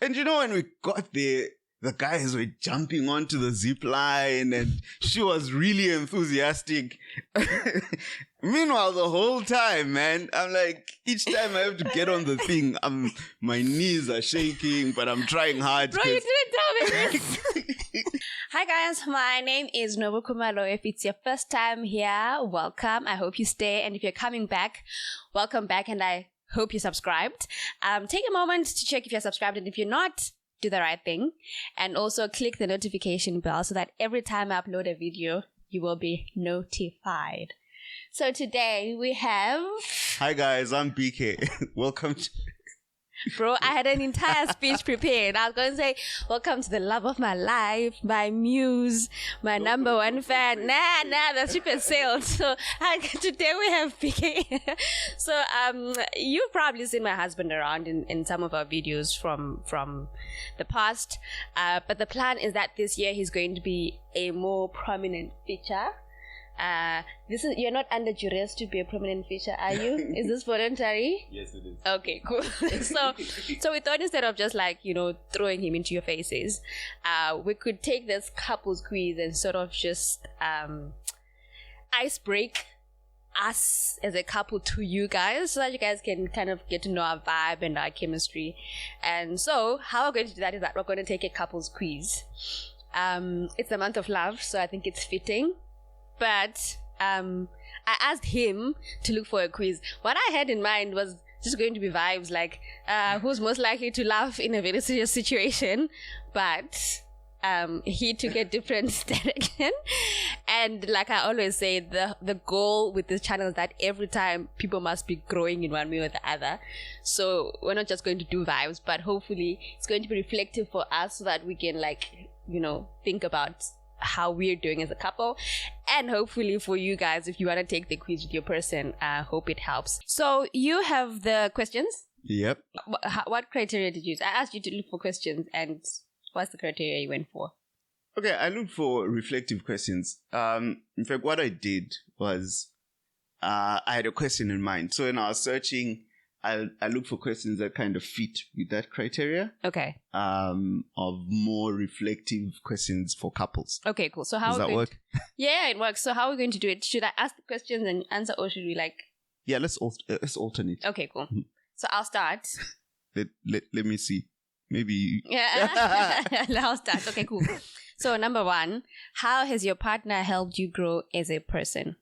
And when we got there, the guys were jumping onto the zip line and she was really enthusiastic. Meanwhile, the whole time, man, I'm like, each time I have to get on the thing, my knees are shaking, but I'm trying hard. Bro, you didn't tell me this. Hi guys, my name is Nobu Kumalo. If it's your first time here, welcome. I hope you stay. And if you're coming back, welcome back. And I hope you subscribed. Take a moment to check if you're subscribed. And if you're not, do the right thing. And also click the notification bell so that every time I upload a video, you will be notified. So today we have... Hi guys, I'm BK. Welcome to... Bro, I had an entire speech prepared. I was going to say, welcome to the love of my life, my muse, my number one fan. Nah, the ship has sailed. So today we have PK. So you've probably seen my husband around in some of our videos from the past. But the plan is that this year he's going to be a more prominent feature. You're not under duress to be a prominent feature, are you? Is this voluntary? Yes, it is. Okay, cool. So we thought instead of just throwing him into your faces, we could take this couples quiz and sort of just ice break us as a couple to you guys, so that you guys can kind of get to know our vibe and our chemistry. And so how we're going to do that is that we're going to take a couples quiz. It's the month of love, so I think it's fitting. But I asked him to look for a quiz. What I had in mind was just going to be vibes like who's most likely to laugh in a very serious situation. But he took a different direction. And like I always say, the goal with this channel is that every time people must be growing in one way or the other. So we're not just going to do vibes, but hopefully it's going to be reflective for us so that we can think about how we're doing as a couple, and hopefully for you guys, if you want to take the quiz with your person, I hope it helps. So you have the questions. Yep. What criteria did you use? I asked you to look for questions, and what's the criteria you went for? Okay, I looked for reflective questions. In fact, what I did was I had a question in mind. So when I was searching, I looked for questions that kind of fit with that criteria. Okay. Of more reflective questions for couples. Okay, cool. So how does that work? Yeah, it works. So how are we going to do it? Should I ask the questions and answer, or should we Yeah, let's alternate. Okay, cool. So I'll start. Let me see. Maybe. Yeah. I'll start. Okay, cool. So number 1, how has your partner helped you grow as a person?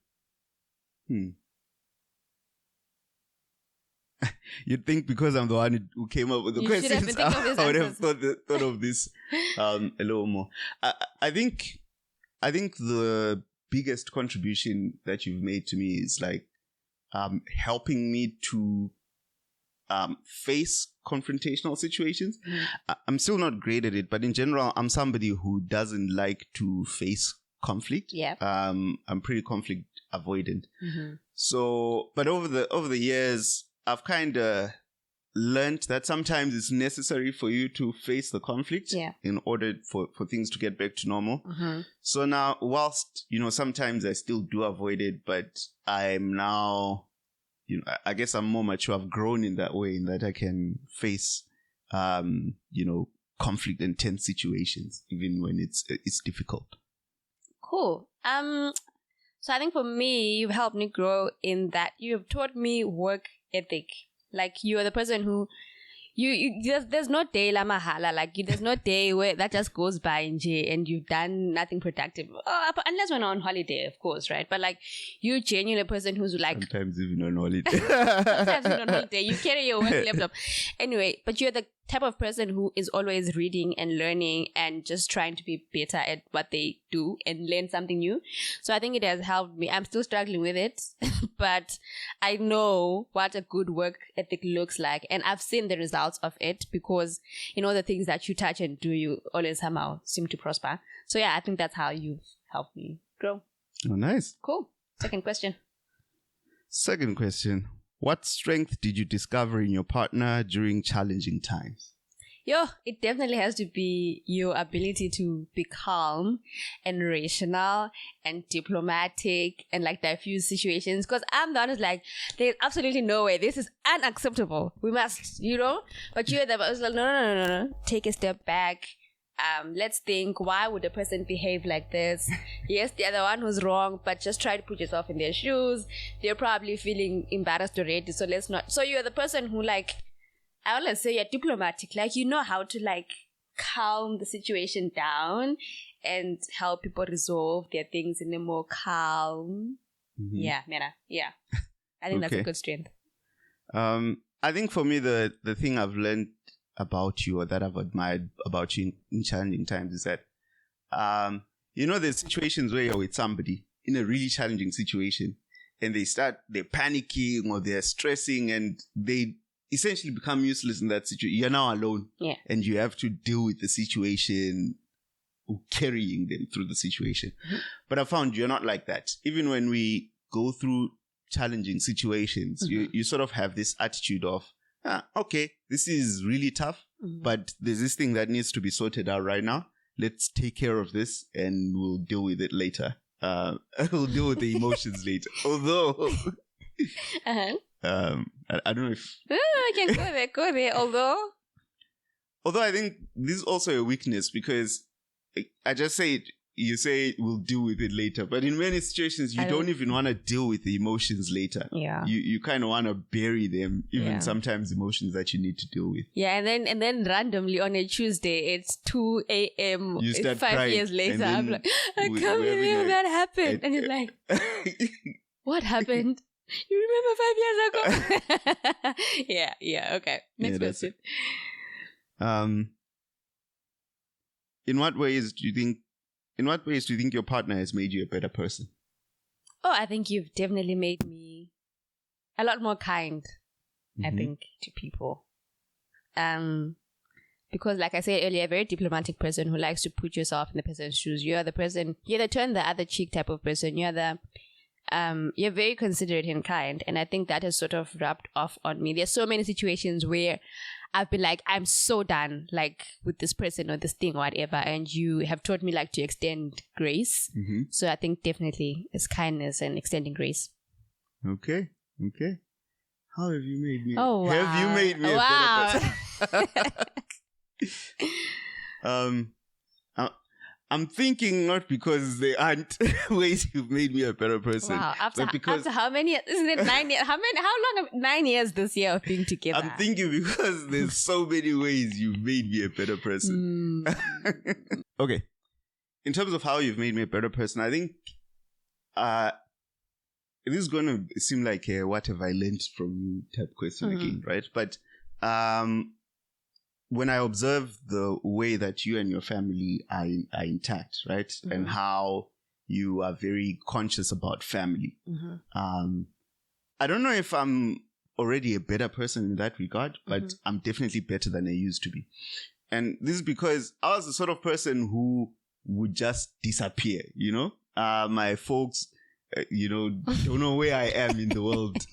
You'd think because I'm the one who came up with the questions, I would have thought of this a little more. I think the biggest contribution that you've made to me is helping me to face confrontational situations. I'm still not great at it, but in general, I'm somebody who doesn't like to face conflict. Yeah. I'm pretty conflict avoidant. Mm-hmm. So, but over the years, I've kind of learned that sometimes it's necessary for you to face the conflict in order for things to get back to normal. Mm-hmm. So now, whilst, sometimes I still do avoid it, but I'm now, I guess I'm more mature. I've grown in that way, in that I can face, conflict and tense situations, even when it's difficult. Cool. So I think for me, you've helped me grow in that you've taught me work ethic. You are the person who there's no day la mahala, there's no day where that just goes by and you've done nothing productive, unless when on holiday, of course, right? But you're genuinely a person who's sometimes even on holiday. Sometimes even on holiday, you carry your work laptop anyway. But you're the type of person who is always reading and learning and just trying to be better at what they do and learn something new. So I think it has helped me. I'm still struggling with it, but I know what a good work ethic looks like, and I've seen the results of it because the things that you touch and do, you always somehow seem to prosper. So yeah, I think that's how you've helped me grow. Oh, nice. Cool. Second question. What strength did you discover in your partner during challenging times? it definitely has to be your ability to be calm and rational and diplomatic and like diffuse situations. Because I'm the one who's like, there's absolutely no way. This is unacceptable. We must, But you're the one who's like, no. Take a step back. Let's think, why would a person behave like this? Yes, they're the one who's wrong, but just try to put yourself in their shoes. They're probably feeling embarrassed already, so let's not. So you're the person who like, I always say you're diplomatic, like you know how to like calm the situation down and help people resolve their things in a more calm. Mm-hmm. Yeah, Mena. Yeah. I think that's a good strength. I think for me the thing I've learned about you, or that I've admired about you in challenging times, is that there's situations where you're with somebody in a really challenging situation and they're panicking or they're stressing and they essentially become useless in that situation. You're now alone. Yeah. And you have to deal with the situation, or carrying them through the situation. Mm-hmm. But I found you're not like that. Even when we go through challenging situations, mm-hmm. you sort of have this attitude of, okay, this is really tough, mm-hmm. but there's this thing that needs to be sorted out right now. Let's take care of this and we'll deal with it later. We'll deal with the emotions later. Although... I don't know if... I can go there. Although I think this is also a weakness, because I just say it, you say we'll deal with it later. But in many situations, you don't even want to deal with the emotions later. Yeah. You kind of want to bury them, even sometimes emotions that you need to deal with. Yeah, and then randomly on a Tuesday, it's 2 a.m. You start 5 crying, year later, I'm like, I can't believe that happened. And you're like, what happened? You remember 5 years ago? Yeah, okay. Next question. In what ways do you think your partner has made you a better person? Oh, I think you've definitely made me a lot more kind, mm-hmm. I think, to people. Because like I said earlier, a very diplomatic person who likes to put yourself in the person's shoes. You're the turn the other cheek type of person. You're very considerate and kind, and I think that has sort of rubbed off on me. There's so many situations where I've been like, I'm so done, like with this person or this thing or whatever, and you have taught me like to extend grace. Mm-hmm. So I think definitely it's kindness and extending grace. Okay. How have you made me? Oh, wow. Have you made me a better person? I'm thinking not because they aren't ways you've made me a better person. Wow. After how many years? Isn't it 9 years? How long? 9 years this year of being together. I'm thinking because there's so many ways you've made me a better person. Okay. In terms of how you've made me a better person, I think this is going to seem like a what have I learned from you type question again, right? But when I observe the way that you and your family are intact, right? Mm-hmm. And how you are very conscious about family. Mm-hmm. I don't know if I'm already a better person in that regard, but mm-hmm. I'm definitely better than I used to be. And this is because I was the sort of person who would just disappear, My folks... don't know where I am in the world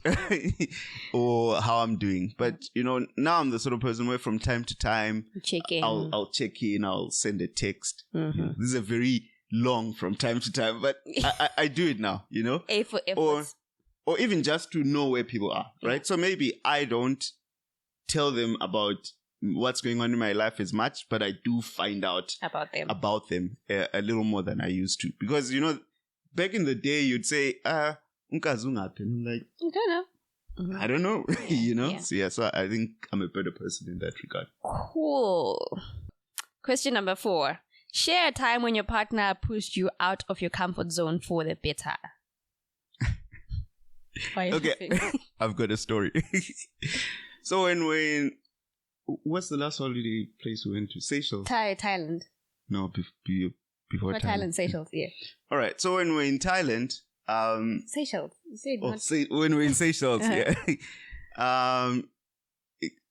or how I'm doing. But, now I'm the sort of person where from time to time, I'll check in, I'll send a text. Mm-hmm. This is a very long from time to time, but I do it now, A for effort. Or even just to know where people are, right? So maybe I don't tell them about what's going on in my life as much, but I do find out about them a little more than I used to. Because, back in the day, you'd say, Unkazu ngaphi? I'm like, I don't know. Mm-hmm. I don't know, Yeah. So I think I'm a better person in that regard. Cool. Question number 4. Share a time when your partner pushed you out of your comfort zone for the better. Okay, I've got a story. So when what's the last holiday place we went to? Seychelles? Thailand. No, before Thailand. Seychelles, yeah. All right. So when we're in Thailand, Seychelles. You said when we're in Seychelles, yeah.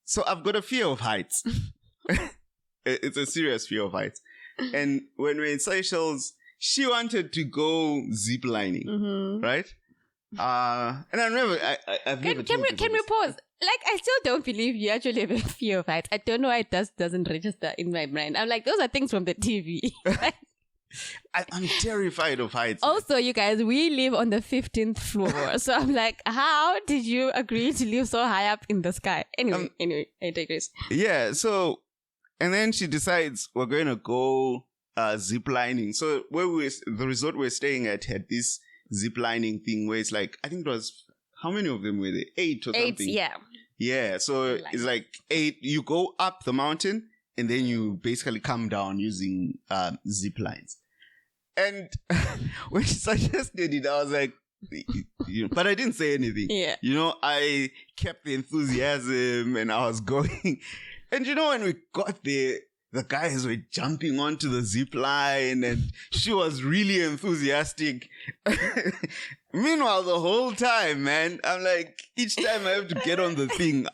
So I've got a fear of heights. It's a serious fear of heights. And when we're in Seychelles, she wanted to go ziplining, right? And I remember I've never. Can we pause? like, I still don't believe you actually have a fear of heights. I don't know why it doesn't register in my brain. I'm like, those are things from the TV. I'm terrified of heights. Also, you guys, we live on the 15th floor. So I'm like, how did you agree to live so high up in the sky? Anyway, I digress. Yeah, so, and then she decides we're going to go zip lining. So the resort we're staying at had this zip lining thing where it's like, I think it was, how many of them were there? 8 or something. 8, yeah. Yeah, so it's like 8, you go up the mountain and then you basically come down using zip lines. And when she suggested it, I was like, but I didn't say anything. Yeah. I kept the enthusiasm and I was going. And when we got there, the guys were jumping onto the zip line and she was really enthusiastic. Meanwhile, the whole time, man, I'm like, each time I have to get on the thing,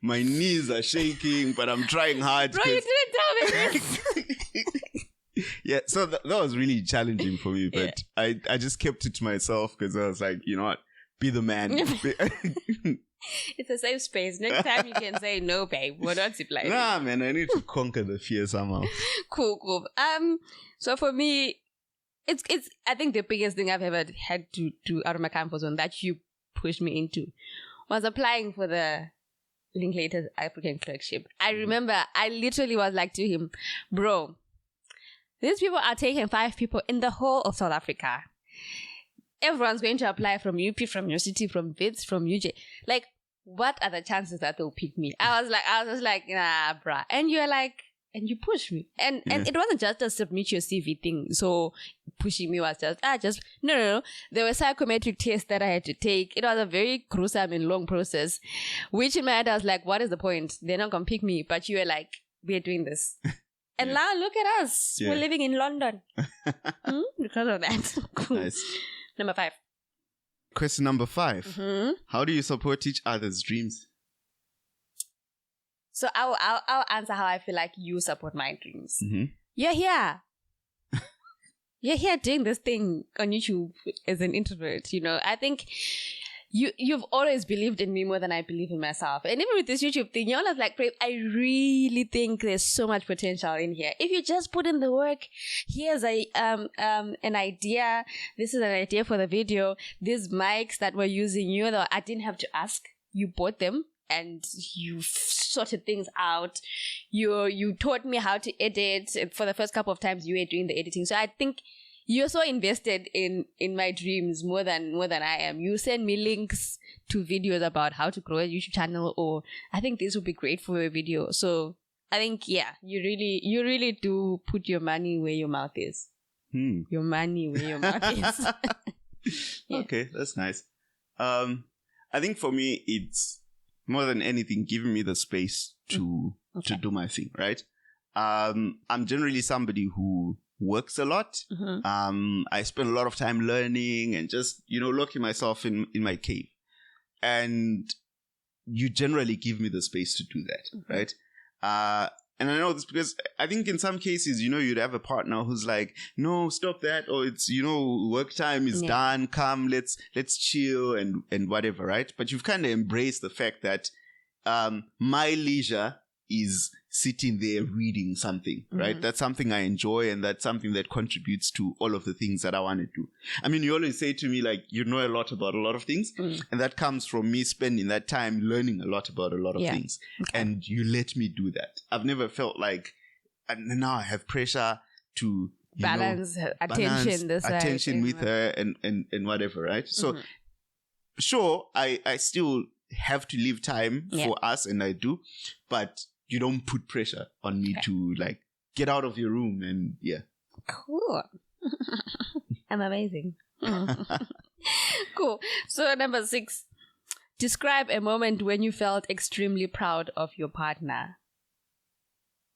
my knees are shaking, but I'm trying hard. Bro, you didn't tell me this. Yeah, so that was really challenging for me, but yeah. I just kept it to myself because I was like, you know what, be the man. It's a safe space. Next time you can say, no, babe, we're not ziplining. Nah, man, I need to conquer the fear somehow. Cool. So for me, it's I think the biggest thing I've ever had to do out of my comfort zone that you pushed me into was applying for the Linklater's African clerkship. I remember I literally was like to him, bro, these people are taking 5 people in the whole of South Africa. Everyone's going to apply from UP, from your city, from Wits, from UJ. Like, what are the chances that they'll pick me? I was just like, nah, bruh. And you're like, and you pushed me. And it wasn't just a submit your CV thing. So pushing me was just, no. There were psychometric tests that I had to take. It was a very gruesome and long process, which in my head I was like, what is the point? They're not going to pick me. But you were like, we're doing this. And now look at us. Yeah. We're living in London. Because of that. Cool. Nice. Number 5. Question number 5. Mm-hmm. How do you support each other's dreams? So I'll answer how I feel like you support my dreams. Mm-hmm. You're here. You're here doing this thing on YouTube as an introvert. I think you've always believed in me more than I believe in myself. And even with this YouTube thing, you're always like, I really think there's so much potential in here. If you just put in the work, here's an idea. This is an idea for the video. These mics that we're using, I didn't have to ask. You bought them and you sorted things out. You taught me how to edit. For the first couple of times you were doing the editing. So I think you're so invested in my dreams more than I am. You send me links to videos about how to grow a YouTube channel, or I think this would be great for a video. So I think, you really do put your money where your mouth is. Your money where your mouth is. Yeah. Okay, that's nice. I think for me, it's more than anything giving me the space to do my thing, right? I'm generally somebody who works a lot. Mm-hmm. I spend a lot of time learning and just, locking myself in my cave. And you generally give me the space to do that, right? And I know this because I think in some cases, you'd have a partner who's like, no, stop that. Or it's, work time is done. Come, let's chill and whatever, right? But you've kind of embraced the fact that my leisure is sitting there reading something, right? Mm-hmm. That's something I enjoy, and that's something that contributes to all of the things that I want to do. I mean, you always say to me, like, you know a lot about a lot of things, and that comes from me spending that time learning a lot about a lot of things. Okay. And you let me do that. I've never felt like, and now I have pressure to balance attention with her and whatever, right? So, sure, I still have to leave time for us, and I do, but you don't put pressure on me to like get out of your room and Cool. I'm amazing. Cool. So number 6, describe a moment when you felt extremely proud of your partner.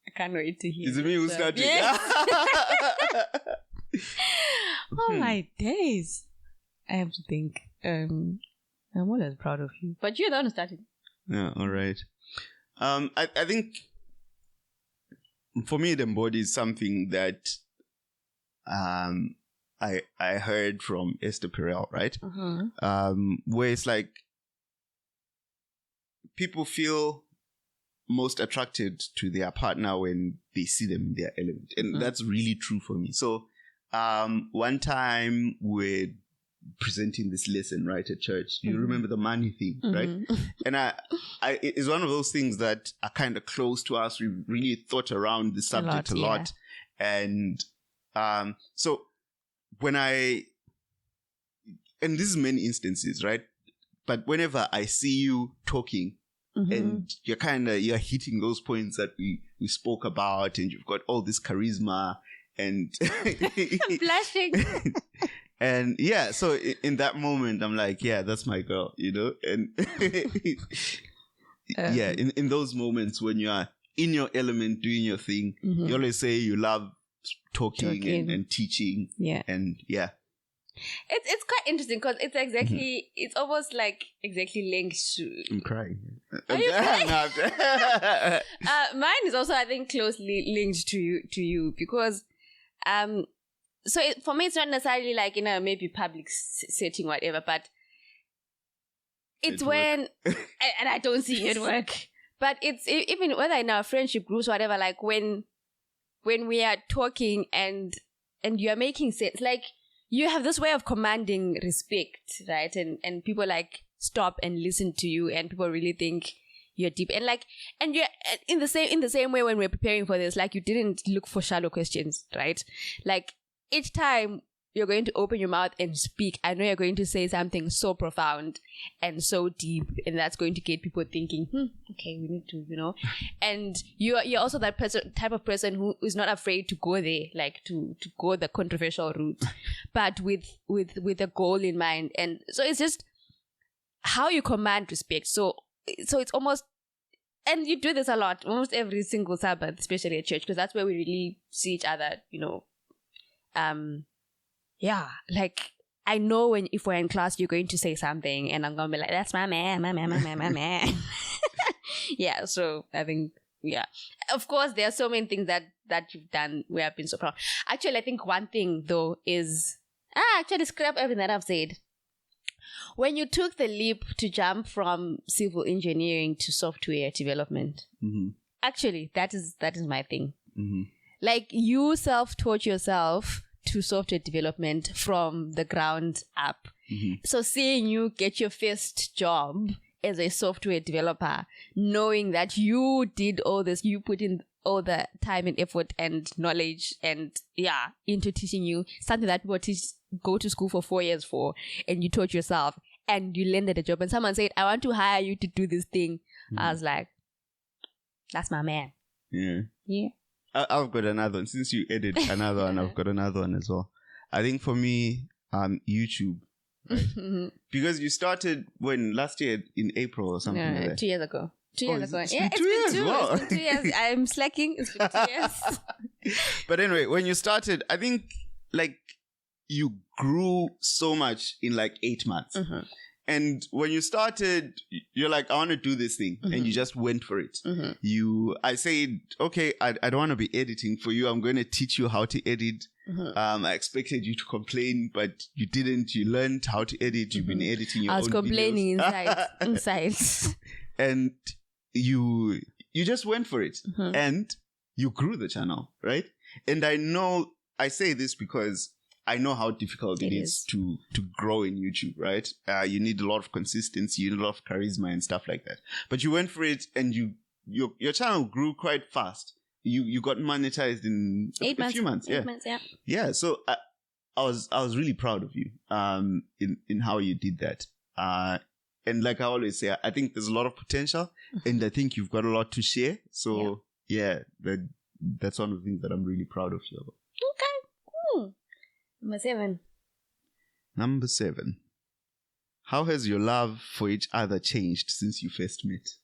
I can't wait to hear. Is it me who's starting? Yes. Oh my days. I have to think. I'm always proud of you. But you're the one who started. Yeah, all right. I think for me it embodies something that I heard from Esther Perel, right? Mm-hmm. Where it's like people feel most attracted to their partner when they see them in their element. And that's really true for me. So one time we're presenting this lesson, right, at church. You remember the money thing, right? And I it's one of those things that are kind of close to us. We really thought around the subject a lot. And so when and this is many instances, right? But whenever I see you talking and you're hitting those points that we spoke about, and you've got all this charisma and I'm blushing. And yeah, so in that moment, I'm like, yeah, that's my girl, you know? And yeah, in those moments when you are in your element, doing your thing, you always say you love talking. And teaching. Yeah. And yeah. It's quite interesting because it's exactly, it's almost like exactly linked to... I'm crying. Are you crying? Mine is also, I think, closely linked to you because... So for me, it's not necessarily like in a maybe public setting, whatever, but it's when, and I don't see it work, but it's even whether in our friendship groups, whatever, like when we are talking and you're making sense, like you have this way of commanding respect, right? And people like stop and listen to you, and people really think you're deep, and you're in the same way when we're preparing for this, like you didn't look for shallow questions, right? Like each time you're going to open your mouth and speak, I know you're going to say something so profound and so deep, and that's going to get people thinking, okay, we need to, you know. And you're also that type of person who is not afraid to go there, like to go the controversial route, but with a goal in mind. And so it's just how you command respect. So it's almost, and you do this a lot, almost every single Sabbath, especially at church, because that's where we really see each other, you know. Yeah, like I know if we're in class, you're going to say something, and I'm gonna be like, "That's my man, my man." Yeah, so I think, yeah, of course, there are so many things that you've done where I've been so proud. Actually, I think one thing though is actually scrap everything that I've said. When you took the leap to jump from civil engineering to software development, actually, that is my thing. Like you self-taught yourself to software development from the ground up. So seeing you get your first job as a software developer, knowing that you did all this, you put in all the time and effort and knowledge and into teaching you something that people go to school for 4 years for, and you taught yourself and you landed a job, and someone said, I want to hire you to do this thing. I was like, that's my man. Yeah. I've got another one. Since you added another one, I've got another one as well. I think for me, YouTube, right? Because you started last year in April or something like that. 2 years ago. 2 years ago. It's been 2 years. Wow. It's been 2 years. I'm slacking. It's been 2 years. But anyway, when you started, I think like you grew so much in like 8 months. And when you started, you're like, I want to do this thing. And you just went for it. I said, okay, I don't want to be editing for you. I'm going to teach you how to edit. I expected you to complain, but you didn't. You learned how to edit. You've been editing your own videos. I was complaining inside. And you just went for it. And you grew the channel, right? And I say this because I know how difficult it is to grow in YouTube, right? You need a lot of consistency, you need a lot of charisma and stuff like that. But you went for it, and your channel grew quite fast. You got monetized in a few months. 8 months, yeah. Yeah, so I was really proud of you in how you did that. And like I always say, I think there's a lot of potential, and I think you've got a lot to share. So yeah, that's one of the things that I'm really proud of you about. Okay, cool. Number 7. How has your love for each other changed since you first met?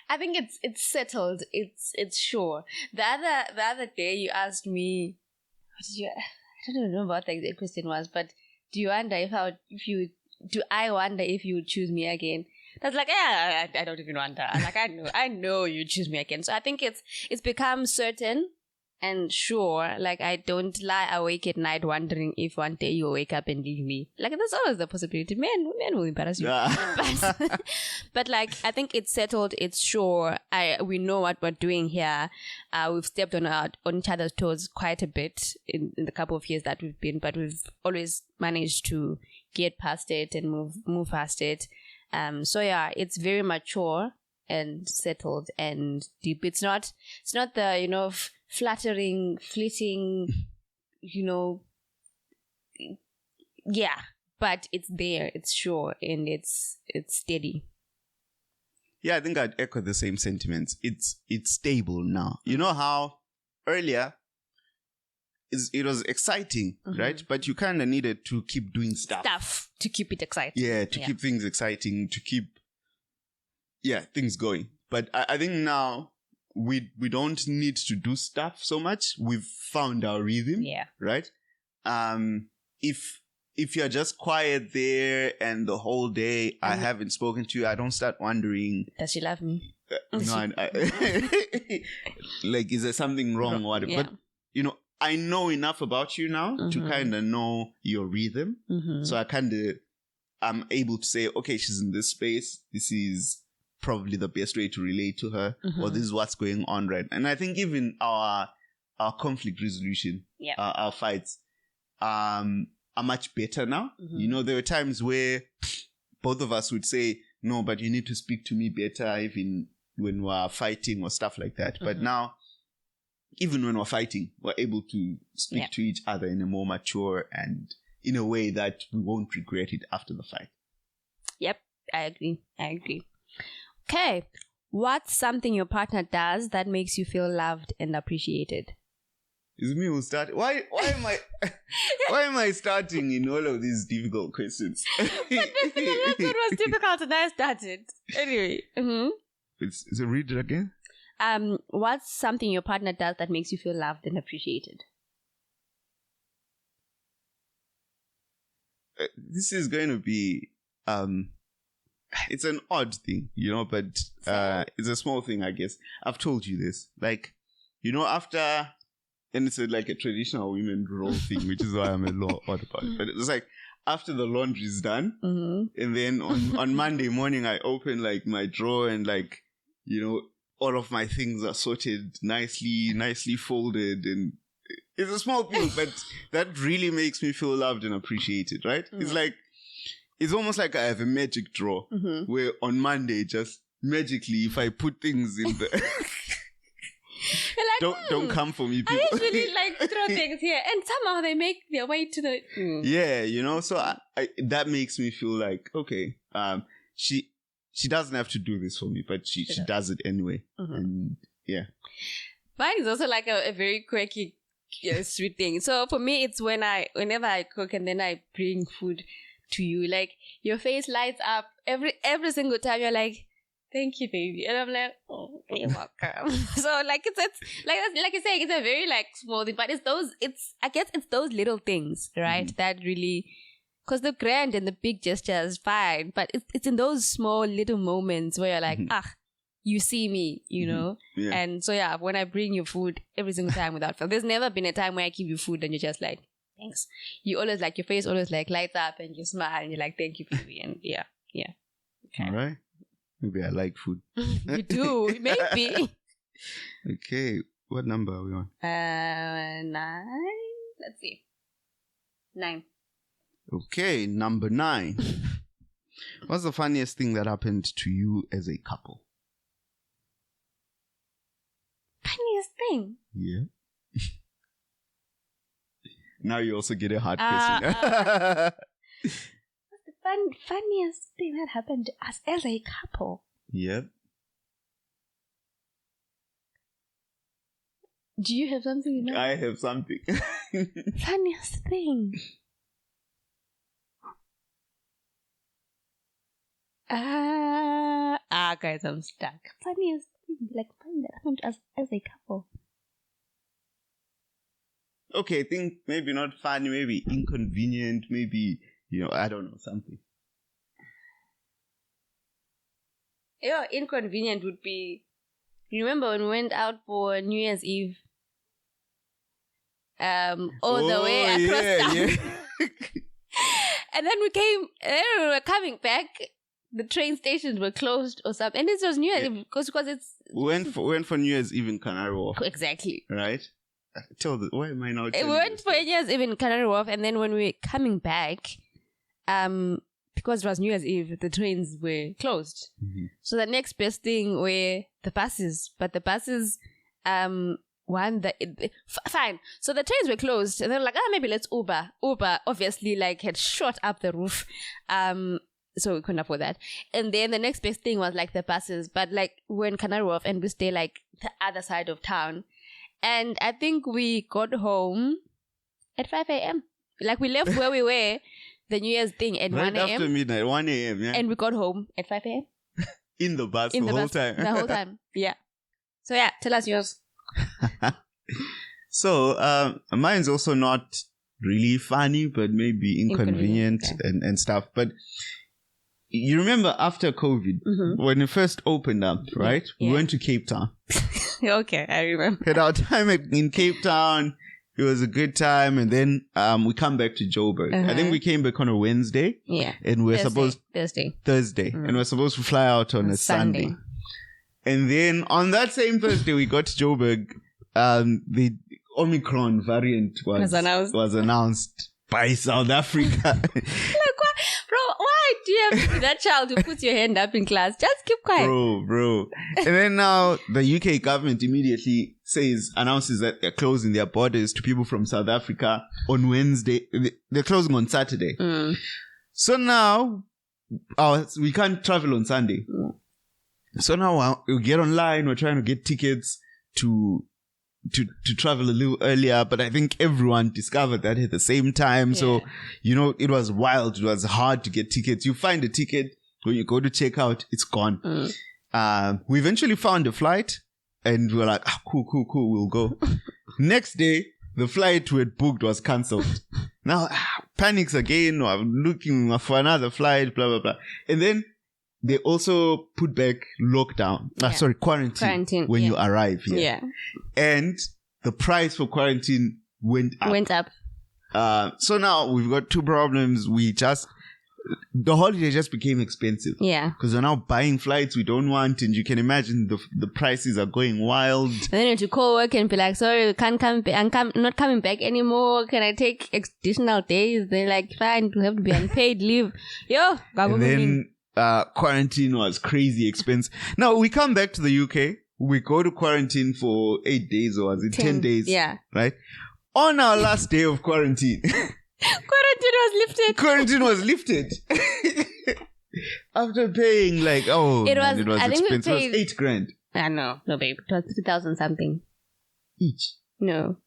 I think it's settled. It's sure. The other day you asked me, I don't know what the exact question was, but do I wonder if you would choose me again? That's like, I don't even wonder. I'm like, I know you choose me again. So I think it's become certain. and sure, like I don't lie awake at night wondering if one day you'll wake up and leave me. Like there's always the possibility. Men will embarrass you. But like I think it's settled. It's sure. We know what we're doing here. We've stepped on each other's toes quite a bit in the couple of years that we've been, but we've always managed to get past it and move past it. So yeah, it's very mature and settled and deep. It's not the flattering, fleeting, yeah, but it's there, it's sure, and it's steady. Yeah, I think I'd echo the same sentiments. It's stable now. You know how earlier it was exciting, right? But you kind of needed to keep doing stuff to keep it exciting. Yeah, to keep things exciting, to keep things going. But I think now we don't need to do stuff so much. We've found our rhythm, right? If you're just quiet there and the whole day I haven't spoken to you, I don't start wondering, does she love me? No, like, is there something wrong or whatever? Yeah. But I know enough about you now to kind of know your rhythm. So I'm able to say, okay, she's in this space. This is probably the best way to relate to her, or this is what's going on, right? And I think even our conflict resolution, our fights, are much better now. There were times where both of us would say, no, but you need to speak to me better, even when we're fighting or stuff like that. But now, even when we're fighting, we're able to speak to each other in a more mature and in a way that we won't regret it after the fight. Yep, I agree. Okay, what's something your partner does that makes you feel loved and appreciated? It's me who start. Why am I starting in all of these difficult questions? But it was difficult and I started. Anyway. Is it read it again? What's something your partner does that makes you feel loved and appreciated? This is going to be it's an odd thing, but it's a small thing, I guess. I've told you this. Like, after, and it's like a traditional women role thing, which is why I'm a little odd about it. But it's like after the laundry is done, and then on Monday morning, I open like my drawer and like, all of my things are sorted nicely folded, and it's a small thing, but that really makes me feel loved and appreciated, right? It's like, it's almost like I have a magic drawer where on Monday, just magically, if I put things in the... like, don't come for me, people. I usually like throw things here, and somehow they make their way to the... Yeah, so I that makes me feel like, okay, she doesn't have to do this for me, but she does it anyway. And yeah. Mine is also like a very quirky, sweet thing. So for me, it's whenever I cook and then I bring food to you, like your face lights up every single time. You're like, thank you, baby, and I'm like, oh, you're welcome. So like it's like you're saying, it's a very like small thing, but I guess it's those little things, right? That really, because the grand and the big gesture is fine, but it's in those small little moments where you're like, you see me, Yeah. And so yeah, when I bring you food every single time without fail, there's never been a time where I give you food and you're just like, thanks. You always like, your face always like lights up and you smile and you're like, thank you, baby. And yeah. Okay. All right. Maybe I like food. You do, maybe. Okay. What number are we on? 9. Let's see. 9. Okay, number 9. What's the funniest thing that happened to you as a couple? Funniest thing? Yeah. Now you also get a hard question. What's the funniest thing that happened to us as a couple? Yep. Do you have something in mind? I have something. Funniest thing. Guys, I'm stuck. Funniest thing, like funny that happened to us as a couple. Okay, I think maybe not funny, maybe inconvenient, maybe, I don't know, something. Yeah, inconvenient would be, you remember when we went out for New Year's Eve all the way across town. Yeah. And then we were coming back. The train stations were closed or something. And this was New Year's Eve because it's... We went for New Year's Eve in Canary Wharf. Exactly. Right? Why am I now We went for New Year's Eve in Canary Wharf, and then when we were coming back, because it was New Year's Eve, the trains were closed. Mm-hmm. So the next best thing were the buses. But the buses... fine. So the trains were closed, and they're like, maybe let's Uber. Uber obviously had shot up the roof, so we couldn't afford that. And then the next best thing was the buses, but we're in Canary Wharf and we stay the other side of town, and I think we got home at 5 a.m. We left where we were the New Year's thing at 1 a.m. after midnight, 1 a.m. Yeah, and we got home at 5 a.m. in the bus the whole time. The whole time, yeah. So yeah, tell us yours. So mine's also not really funny, but maybe inconvenient and stuff. But you remember after COVID, when it first opened up, right? Yeah. We went to Cape Town. Okay, I remember. Had our time in Cape Town. It was a good time, and then we come back to Joburg. I think we came back on a Wednesday. Yeah, and we're supposed Thursday, and we're supposed to fly out on a Sunday. And then on that same Thursday, we got to Joburg. The Omicron variant was announced by South Africa. Bro, why do you have to be that child who puts your hand up in class? Just keep quiet. Bro. And then now the UK government immediately announces that they're closing their borders to people from South Africa on Wednesday. They're closing on Saturday. So now we can't travel on Sunday. So now we get online. We're trying to get tickets to travel a little earlier, but I think everyone discovered that at the same time. Yeah. So, it was wild. It was hard to get tickets. You find a ticket, when you go to check out, it's gone. We eventually found a flight, and we were like, cool, we'll go. Next day, the flight we had booked was cancelled. Now, panics again. I'm looking for another flight, blah, blah, blah. And then they also put back quarantine when you arrive here. Yeah. And the price for quarantine went up. So now we've got two problems. The holiday just became expensive. Yeah. Because we're now buying flights we don't want, and you can imagine the prices are going wild. And then you have to call work and be like, sorry, can't come, I'm not coming back anymore. Can I take additional days? They're like, fine, you have to be unpaid leave. And then quarantine was crazy expensive. Now we come back to the UK. We go to quarantine for 8 days, or was it 10 days? Yeah. Right? On our last day of quarantine. Quarantine was lifted. After paying it was expensive. It was 8 grand. No, babe. It was 2,000 something. Each? No.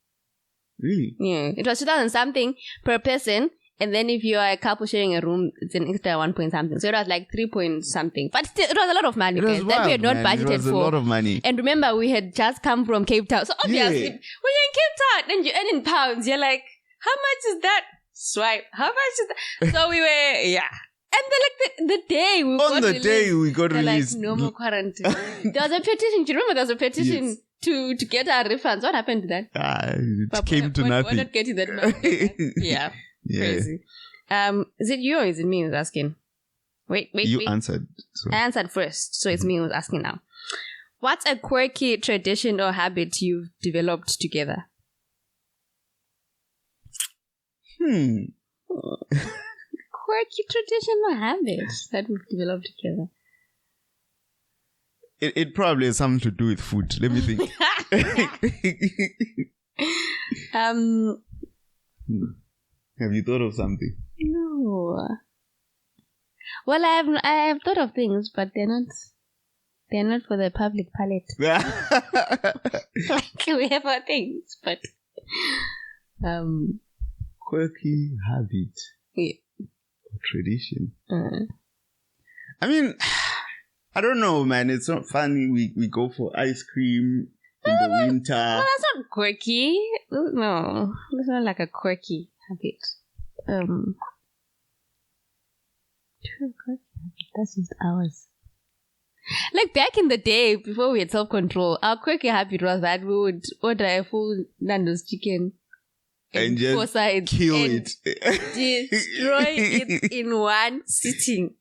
Really? Yeah. It was 2,000 something per person. And then if you are a couple sharing a room, it's an extra 1 point something. So it was 3 point something. But still, it was a lot of money. That we had not budgeted for. It was a lot of money. And remember, we had just come from Cape Town. So obviously, when you're in Cape Town and you earn in pounds, you're like, how much is that? Swipe. How much is that? So we were, And then the day we got released. No more quarantine. There was a petition. Do you remember there was a petition to get our refunds? What happened to that? It came to nothing. We're not getting that money. Yeah. Crazy. Is it you or is it me who's asking? Wait. You answered. So. I answered first, so it's me who's asking now. What's a quirky tradition or habit you've developed together? Quirky tradition or habit that we've developed together? It probably has something to do with food. Let me think. Have you thought of something? No. Well, I have thought of things, but they're not for the public palate. We have our things, but quirky habit. Yeah. Or tradition. I mean, I don't know, man. It's not funny. We go for ice cream in the winter. Well, that's not quirky. No, it's not like a quirky habit. That's just ours. Back in the day, before we had self-control, our quirky habit was that we would order a full Nando's chicken and just 4 sides kill and it. destroy it in one sitting.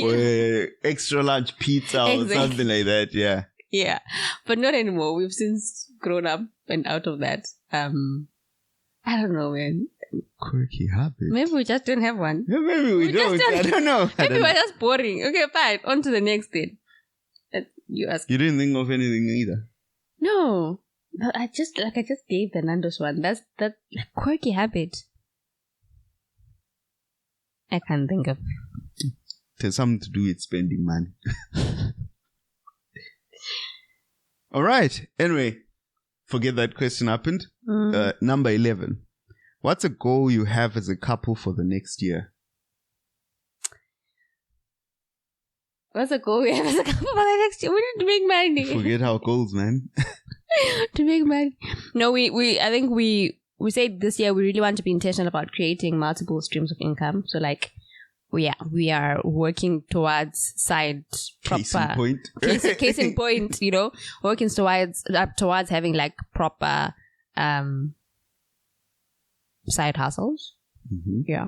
Or extra large pizza or something like that. Yeah. Yeah, but not anymore. We've since grown up and out of that. I don't know, man. Quirky habit. Maybe we just don't have one. Yeah, maybe we don't. I don't know. Maybe we're just boring. Okay, fine. On to the next thing. You ask. You didn't think of anything either? No. I just gave the Nando's one. That's quirky habit. I can't think of. It has something to do with spending money. All right. Anyway, forget that question happened. Number 11. What's a goal you have as a couple for the next year? What's a goal we have as a couple for the next year? We need to make money. Forget our goals, man. To make money. No, I think we said this year we really want to be intentional about creating multiple streams of income. So like, we are working towards case in point. Case in point, working towards having like proper side hustles. Mm-hmm. Yeah.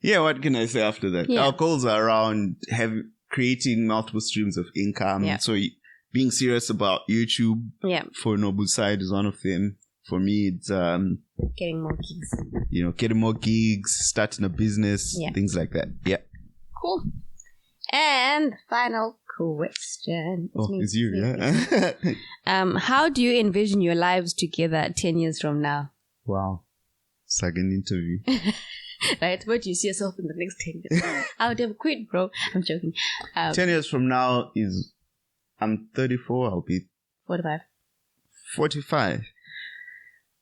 Yeah, what can I say after that? Yeah. Our goals are around creating multiple streams of income. Yeah. So being serious about YouTube for Nobu's side is one of them. For me, it's getting more gigs. Getting more gigs, starting a business, things like that. Yeah. Cool. And final question. It's you, yeah. How do you envision your lives together 10 years from now? Wow. It's like an interview. Right? Where do you see yourself in the next 10 years? I would have quit, bro. I'm joking. 10 years from now I'm 34, I'll be 45. 45.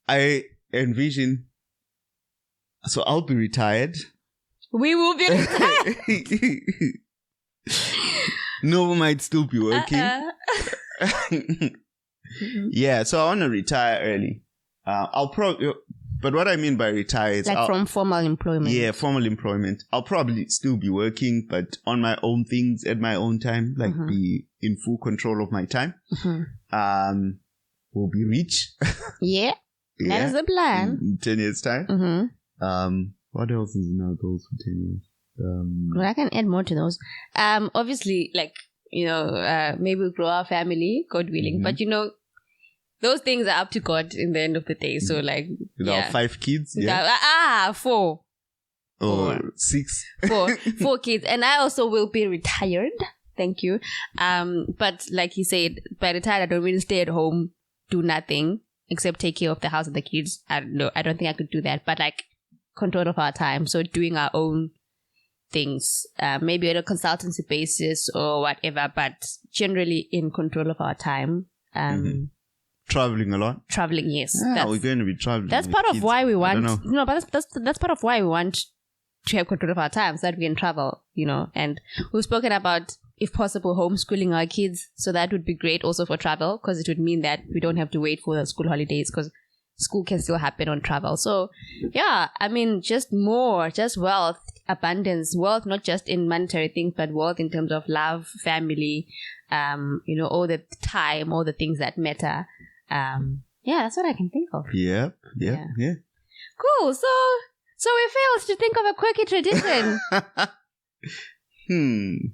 I envision, so I'll be retired. We will be retired. Nobu might still be working. Yeah, so I want to retire early. I'll probably, but what I mean by retire is from formal employment. Yeah, formal employment. I'll probably still be working, but on my own things at my own time, like be in full control of my time. We'll be rich. Yeah. That is the plan. In 10 years' time. What else is in our goals for 10 years? Well, I can add more to those. Obviously, maybe we'll grow our family, God willing. But, those things are up to God in the end of the day. So, with our 5 kids? 4. Or 6. 4 kids. And I also will be retired. Thank you. But like he said, by retired, I don't mean stay at home, do nothing. Except take care of the house and the kids. I don't know. I don't think I could do that. But control of our time. So doing our own things. Maybe on a consultancy basis or whatever. But generally in control of our time. Traveling a lot? Traveling, yes. We're going to be traveling. That's part of why we want... No, but that's part of why we want to have control of our time. So that we can travel, And we've spoken about... if possible, homeschooling our kids. So that would be great also for travel because it would mean that we don't have to wait for the school holidays because school can still happen on travel. So, yeah, I mean, just wealth, abundance, wealth, not just in monetary things, but wealth in terms of love, family, all the time, all the things that matter. That's what I can think of. Yeah. Cool. So we failed to think of a quirky tradition.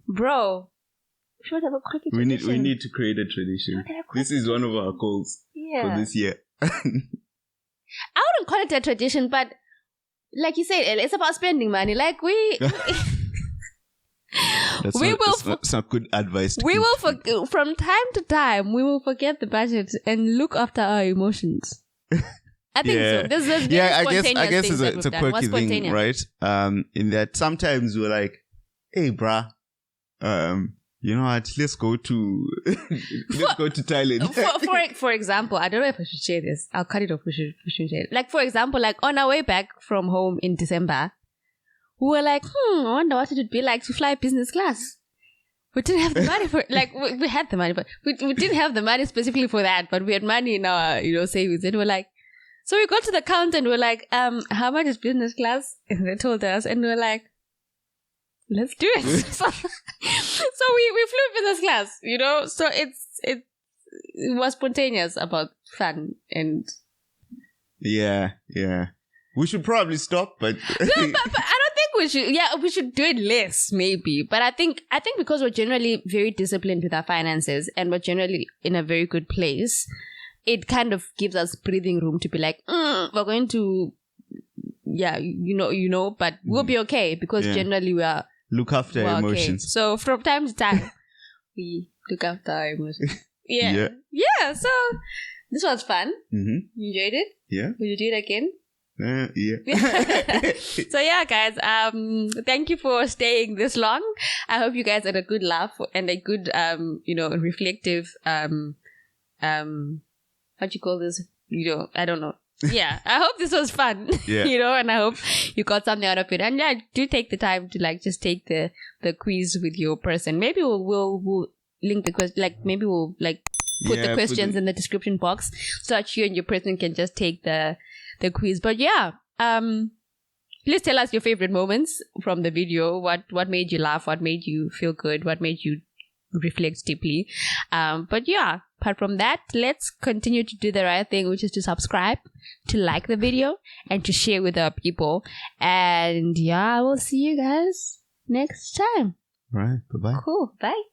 Bro. We should have a quirky tradition. We need to create a tradition. This is one of our goals for this year. I wouldn't call it a tradition, but like you said, it's about spending money. That's not good advice. From time to time, we will forget the budget and look after our emotions. I think so. This is I guess it's a quirky thing, right? In that sometimes we're like, hey, bruh, you know what? Let's go to Thailand. For example, I don't know if I should share this. I'll cut it off. We should share it. For example, on our way back from home in December, we were like, I wonder what it would be like to fly business class. We didn't have the money for we had the money, but we didn't have the money specifically for that. But we had money in our savings, and we're like, so we got to the counter and we're like, how much is business class? And they told us, and we're like, let's do it. So we flew business class, So it was spontaneous about fun and Yeah. We should probably stop, but no, but I don't think we should. Yeah, we should do it less, maybe. But I think because we're generally very disciplined with our finances and we're generally in a very good place, it kind of gives us breathing room to be like, we're going to, but we'll be okay because generally we are look after our emotions. Okay. So from time to time, we look after our emotions. Yeah. So this was fun. Mm-hmm. You enjoyed it? Yeah. Will you do it again? Yeah. So yeah, guys, thank you for staying this long. I hope you guys had a good laugh and a good reflective what you call this, I don't know. Yeah, I hope this was fun. And I hope you got something out of it. And yeah, do take the time to just take the quiz with your person. Maybe we'll link the question, maybe we'll put the questions in the description box so that you and your person can just take the quiz. But yeah, please tell us your favorite moments from the video. What made you laugh? What made you feel good? What made you reflect deeply? But yeah, apart from that, let's continue to do the right thing, which is to subscribe, to like the video, and to share with our people. And yeah, I will see you guys next time. All right. Bye-bye. Cool. Bye.